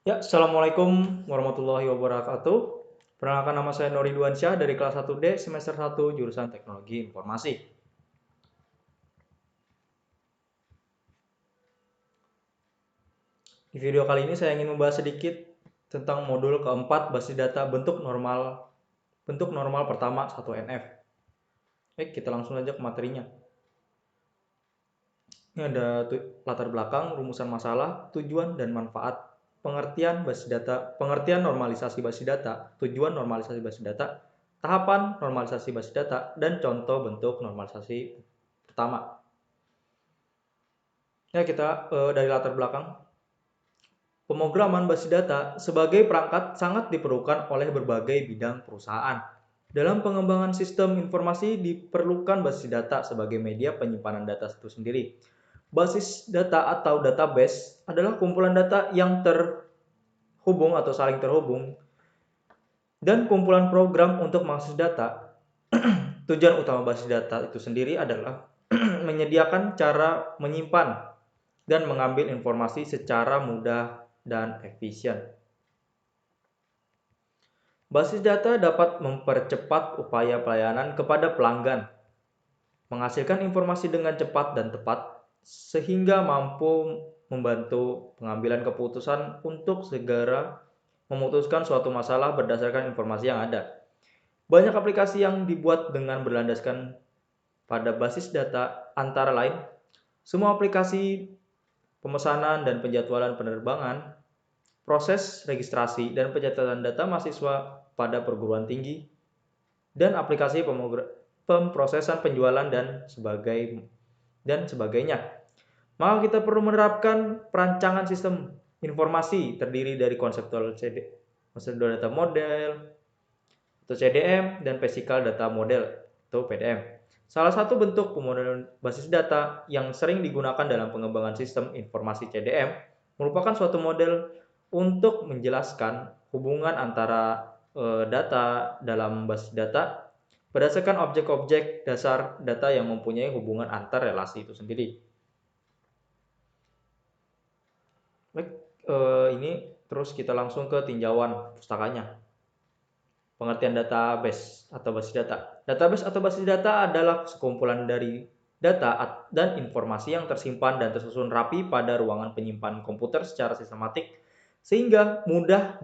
Ya, Assalamualaikum warahmatullahi wabarakatuh. Perkenalkan, nama saya Nori Duansyah dari kelas 1D semester 1 jurusan Teknologi Informasi. Di video kali ini saya ingin membahas sedikit tentang modul keempat basis data bentuk normal pertama 1NF. Baik, kita langsung saja ke materinya. Ini ada latar belakang, rumusan masalah, tujuan dan manfaat, pengertian normalisasi basis data, tujuan normalisasi basis data, tahapan normalisasi basis data, dan contoh bentuk normalisasi pertama. Ya, kita dari latar belakang. Pemrograman basis data sebagai perangkat sangat diperlukan oleh berbagai bidang perusahaan. Dalam pengembangan sistem informasi diperlukan basis data sebagai media penyimpanan data itu sendiri. Basis data atau database adalah kumpulan data yang terhubung atau saling terhubung dan kumpulan program untuk mengakses data. Tujuan utama basis data itu sendiri adalah menyediakan cara menyimpan dan mengambil informasi secara mudah dan efisien. Basis data dapat mempercepat upaya pelayanan kepada pelanggan, menghasilkan informasi dengan cepat dan tepat, sehingga mampu membantu pengambilan keputusan untuk segera memutuskan suatu masalah berdasarkan informasi yang ada. Banyak aplikasi yang dibuat dengan berlandaskan pada basis data, antara lain semua aplikasi pemesanan dan penjadwalan penerbangan, proses registrasi dan pencatatan data mahasiswa pada perguruan tinggi, dan aplikasi pemrosesan penjualan dan sebagainya. Maka kita perlu menerapkan perancangan sistem informasi terdiri dari konseptual data model atau CDM dan physical data model atau PDM. Salah satu bentuk pemodelan basis data yang sering digunakan dalam pengembangan sistem informasi CDM merupakan suatu model untuk menjelaskan hubungan antara data dalam basis data berdasarkan objek-objek dasar data yang mempunyai hubungan antar relasi itu sendiri. Baik, ini terus kita langsung ke tinjauan pustakanya. Pengertian database atau basis data. Database atau basis data adalah sekumpulan dari data dan informasi yang tersimpan dan tersusun rapi pada ruangan penyimpanan komputer secara sistematik sehingga mudah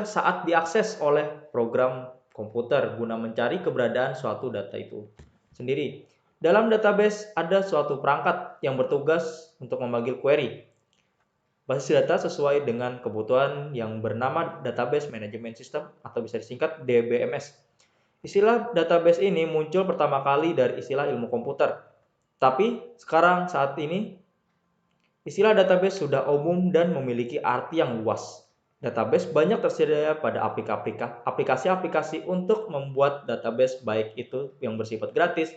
saat diakses oleh program komputer guna mencari keberadaan suatu data itu sendiri. Dalam database ada suatu perangkat yang bertugas untuk memanggil query basis data sesuai dengan kebutuhan yang bernama Database Management System atau bisa disingkat DBMS. Istilah database ini muncul pertama kali dari istilah ilmu komputer. Tapi saat ini istilah database sudah umum dan memiliki arti yang luas. Database banyak tersedia pada aplikasi-aplikasi untuk membuat database, baik itu yang bersifat gratis,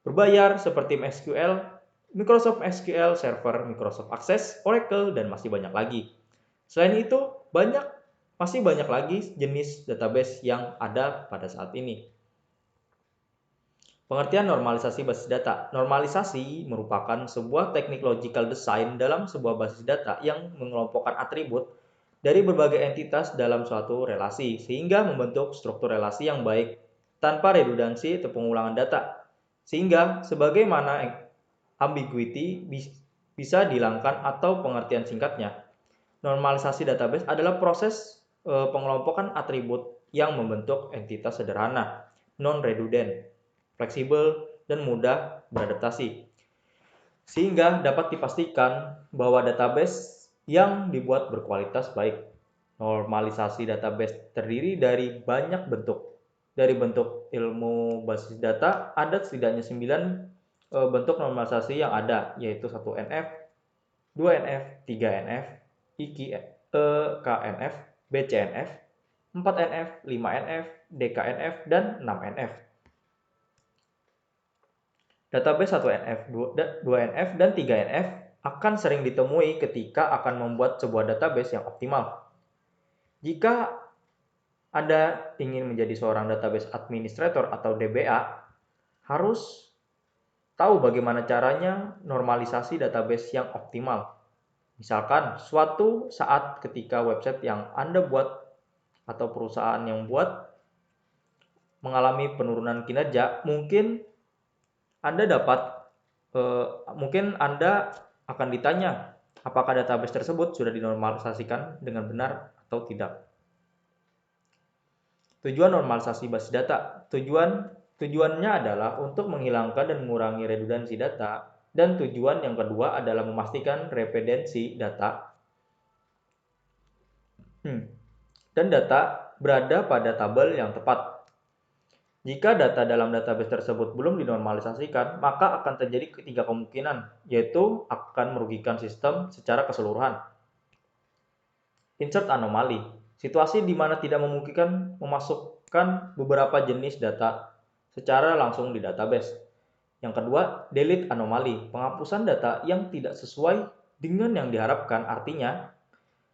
berbayar seperti MySQL, Microsoft SQL Server, Microsoft Access, Oracle, dan masih banyak lagi. Selain itu, masih banyak lagi jenis database yang ada pada saat ini. Pengertian normalisasi basis data. Normalisasi merupakan sebuah teknik logical design dalam sebuah basis data yang mengelompokkan atribut dari berbagai entitas dalam suatu relasi sehingga membentuk struktur relasi yang baik tanpa redundansi atau pengulangan data. Sehingga sebagaimana ambiguity bisa dihilangkan atau pengertian singkatnya. Normalisasi database adalah proses pengelompokan atribut yang membentuk entitas sederhana, non-redundant, fleksibel, dan mudah beradaptasi. Sehingga dapat dipastikan bahwa database yang dibuat berkualitas baik. Normalisasi database terdiri dari banyak bentuk. Dari bentuk ilmu basis data, ada setidaknya 9 bentuk normalisasi yang ada, yaitu 1NF, 2NF, 3NF, KNF, BCNF, 4NF, 5NF, DKNF, dan 6NF. Database 1NF, 2NF, dan 3NF akan sering ditemui ketika akan membuat sebuah database yang optimal. Jika Anda ingin menjadi seorang database administrator atau DBA, harus tahu bagaimana caranya normalisasi database yang optimal. Misalkan suatu saat ketika website yang Anda buat atau perusahaan yang buat mengalami penurunan kinerja, mungkin Anda akan ditanya apakah database tersebut sudah dinormalisasikan dengan benar atau tidak. Tujuan normalisasi basis data. Tujuannya adalah untuk menghilangkan dan mengurangi redundansi data, dan tujuan yang kedua adalah memastikan repedensi data dan data berada pada tabel yang tepat. Jika data dalam database tersebut belum dinormalisasikan, maka akan terjadi ketiga kemungkinan, yaitu akan merugikan sistem secara keseluruhan. Insert anomali, situasi di mana tidak memungkinkan memasukkan beberapa jenis data secara langsung di database. Yang kedua, delete anomali, penghapusan data yang tidak sesuai dengan yang diharapkan, artinya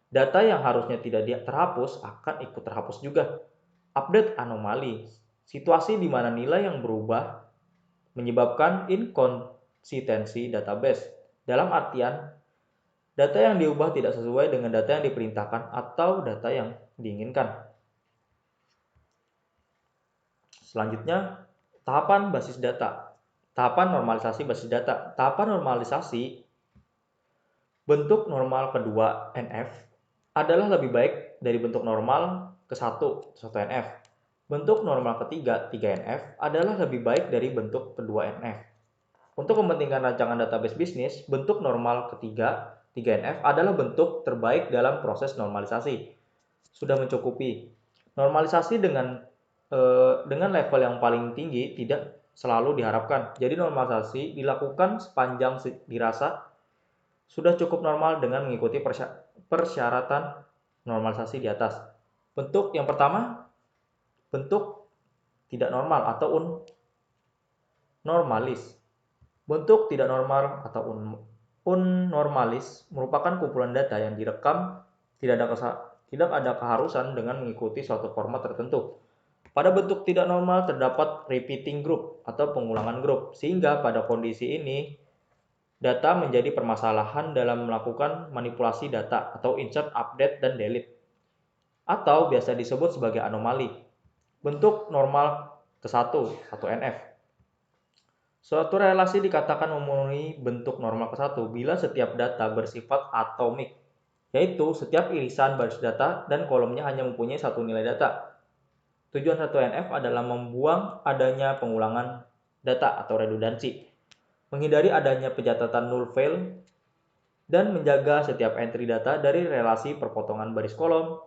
data yang harusnya tidak terhapus akan ikut terhapus juga. Update anomali, situasi di mana nilai yang berubah menyebabkan inkonsistensi database. Dalam artian, data yang diubah tidak sesuai dengan data yang diperintahkan atau data yang diinginkan. Selanjutnya, tahapan basis data. Tahapan normalisasi basis data. Tahapan normalisasi bentuk normal kedua NF adalah lebih baik dari bentuk normal ke-1, 1NF. Bentuk normal ketiga, 3NF, adalah lebih baik dari bentuk kedua NF. Untuk kepentingan rancangan database bisnis, bentuk normal ketiga, 3NF, adalah bentuk terbaik dalam proses normalisasi. Sudah mencukupi. Normalisasi dengan level yang paling tinggi tidak selalu diharapkan. Jadi normalisasi dilakukan sepanjang dirasa sudah cukup normal dengan mengikuti persyaratan normalisasi di atas. Bentuk yang pertama, bentuk tidak normal atau unnormalis. Bentuk tidak normal atau unnormalis merupakan kumpulan data yang direkam tidak ada keharusan dengan mengikuti suatu format tertentu. Pada bentuk tidak normal terdapat repeating group atau pengulangan grup, sehingga pada kondisi ini data menjadi permasalahan dalam melakukan manipulasi data atau insert, update, dan delete, atau biasa disebut sebagai anomali. Bentuk normal ke-1, 1NF. Suatu relasi dikatakan memenuhi bentuk normal ke-1 bila setiap data bersifat atomik, yaitu setiap irisan baris data dan kolomnya hanya mempunyai satu nilai data. Tujuan 1NF adalah membuang adanya pengulangan data atau redundansi, menghindari adanya pencatatan null fail, dan menjaga setiap entry data dari relasi perpotongan baris kolom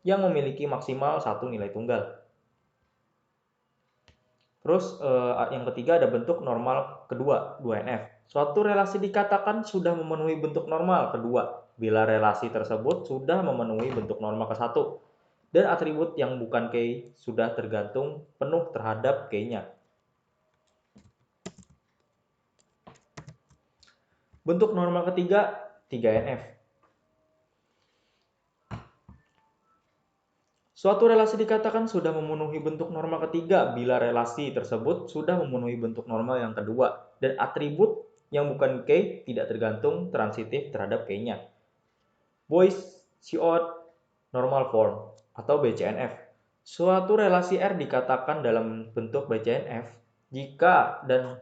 yang memiliki maksimal satu nilai tunggal. Terus yang ketiga ada bentuk normal kedua, 2NF. Suatu relasi dikatakan sudah memenuhi bentuk normal kedua bila relasi tersebut sudah memenuhi bentuk normal ke-1 dan atribut yang bukan key sudah tergantung penuh terhadap key-nya. Bentuk normal ketiga, 3NF. Suatu relasi dikatakan sudah memenuhi bentuk normal ketiga bila relasi tersebut sudah memenuhi bentuk normal yang kedua dan atribut yang bukan key tidak tergantung transitif terhadap key-nya. Boyce-Codd normal form atau BCNF. Suatu relasi R dikatakan dalam bentuk BCNF jika dan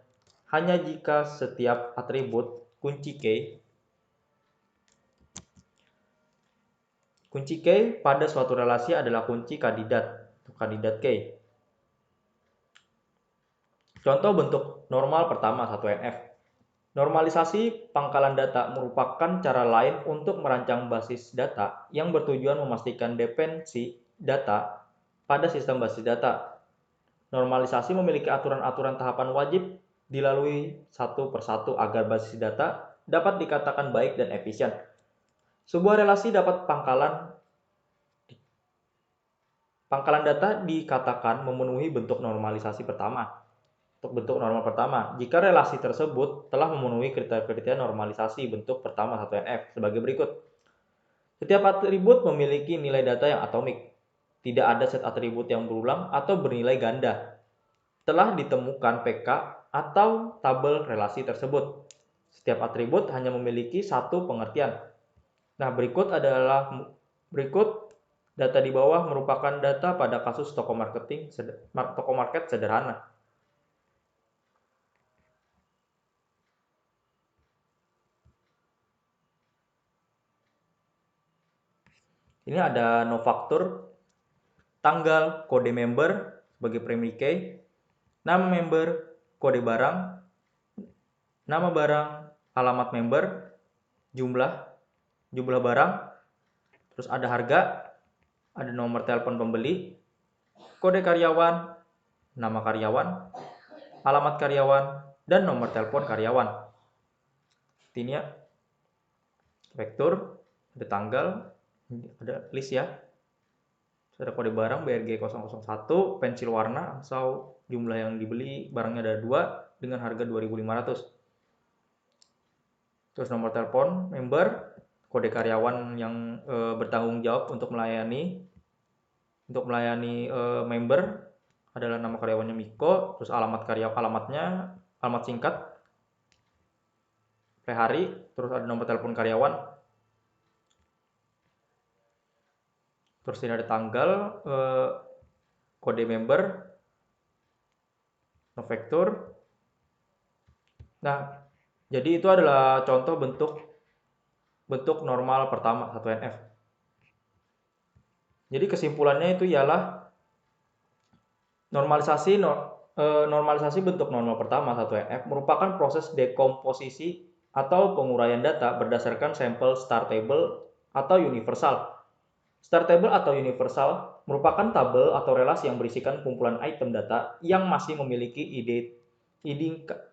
hanya jika setiap atribut kunci key pada suatu relasi adalah kunci kandidat key. Contoh bentuk normal pertama 1NF. Normalisasi pangkalan data merupakan cara lain untuk merancang basis data yang bertujuan memastikan dependensi data pada sistem basis data. Normalisasi memiliki aturan-aturan tahapan wajib dilalui satu persatu agar basis data dapat dikatakan baik dan efisien. Sebuah relasi dapat pangkalan data dikatakan memenuhi bentuk normalisasi pertama. Untuk bentuk normal pertama, jika relasi tersebut telah memenuhi kriteria normalisasi bentuk pertama 1NF sebagai berikut. Setiap atribut memiliki nilai data yang atomik. Tidak ada set atribut yang berulang atau bernilai ganda. Telah ditemukan PK atau tabel relasi tersebut. Setiap atribut hanya memiliki satu pengertian. Nah, berikut data di bawah merupakan data pada kasus toko market sederhana. Ini ada nofaktur, tanggal, kode member sebagai primary key, nama member, kode barang, nama barang, alamat member, jumlah barang, terus ada harga, ada nomor telepon pembeli, kode karyawan, nama karyawan, alamat karyawan, dan nomor telepon karyawan. Ini ya, vektur, ada tanggal, ada list ya. Terus ada kode barang BRG 001, pensil warna, atau jumlah yang dibeli barangnya ada 2 dengan harga 2.500. Terus nomor telepon member, kode karyawan yang bertanggung jawab untuk melayani member adalah nama karyawannya Miko, terus alamatnya alamat singkat per hari, terus ada nomor telepon karyawan, terus ini ada tanggal, kode member, vektur. Nah, jadi itu adalah contoh bentuk normal pertama 1NF. Jadi kesimpulannya itu ialah normalisasi bentuk normal pertama 1NF merupakan proses dekomposisi atau penguraian data berdasarkan sampel star table atau universal. Star table atau universal merupakan tabel atau relasi yang berisikan kumpulan item data yang masih memiliki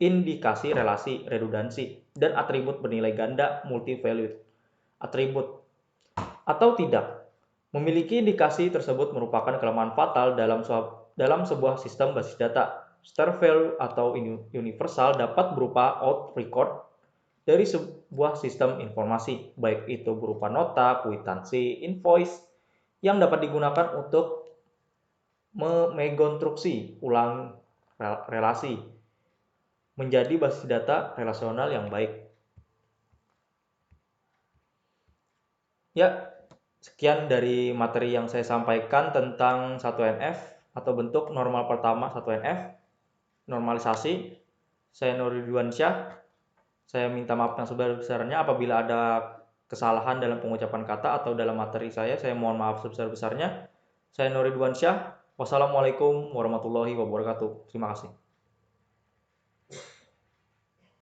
indikasi relasi, redundansi, dan atribut bernilai ganda multi-valued atribut atau tidak. Memiliki indikasi tersebut merupakan kelemahan fatal dalam sebuah sistem basis data. Star value atau universal dapat berupa out record dari sebuah sistem informasi, baik itu berupa nota, kwitansi, invoice, yang dapat digunakan untuk mekonstruksi ulang relasi menjadi basis data relasional yang baik. Ya, sekian dari materi yang saya sampaikan tentang 1NF atau bentuk normal pertama 1NF, normalisasi. Saya Nur Ridwansyah. Saya minta maaf yang sebesar-besarnya apabila ada kesalahan dalam pengucapan kata atau dalam materi saya mohon maaf sebesar-besarnya. Saya Nur Ridwansyah. Wassalamualaikum warahmatullahi wabarakatuh. Terima kasih.